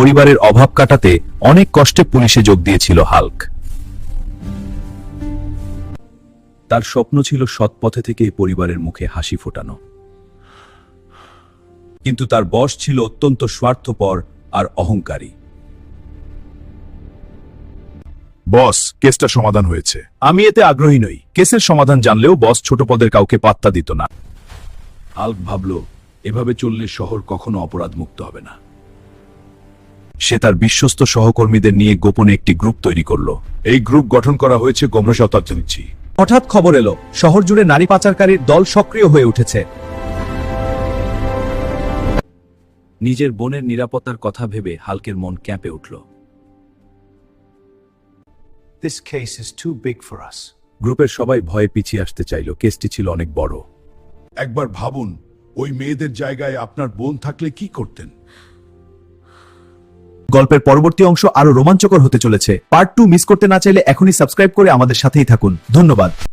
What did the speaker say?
পরিবারের অভাব কাটাতে অনেক কষ্টে পুলিশে যোগ দিয়েছিল হাল্ক। তার স্বপ্ন ছিল সৎ পথে থেকে পরিবারের মুখে হাসি ফোটানো, কিন্তু তার বস ছিল অত্যন্ত স্বার্থপর আর অহংকারী। বস, কেসটা সমাধান হয়েছে। আমি এতে আগ্রহী নই। কেসের সমাধান জানলেও বস ছোট পদের কাউকে পাত্তা দিত না। হাল্ক ভাবল, এভাবে চললে শহর কখনো অপরাধ মুক্ত হবে না। সে তার বিশ্বস্ত সহকর্মীদের নিয়ে গোপনে একটি গ্রুপ তৈরি করল। এই গ্রুপ গঠন করা হয়েছে গণস্বতাচ্ছি। হঠাৎ খবর এলো, শহর জুড়ে নারী পাচারকারীর দল সক্রিয় হয়ে উঠেছে। নিজের বোনের নিরাপত্তার কথা ভেবে হাল্কের মন ক্যাঁপে উঠল। This case is too big for us. গ্রুপের সবাই ভয়ে পিছিয়ে আসতে চাইল। কেসটি ছিল অনেক বড়। একবার ভাবুন, ওই মেয়েদের জায়গায় আপনার বোন থাকলে কি করতেন? গল্পের পরবর্তী অংশ আরো রোমাঞ্চকর হতে চলেছে। পার্ট 2 মিস করতে না চাইলে এখনই সাবস্ক্রাইব করে আমাদের সাথেই থাকুন। ধন্যবাদ।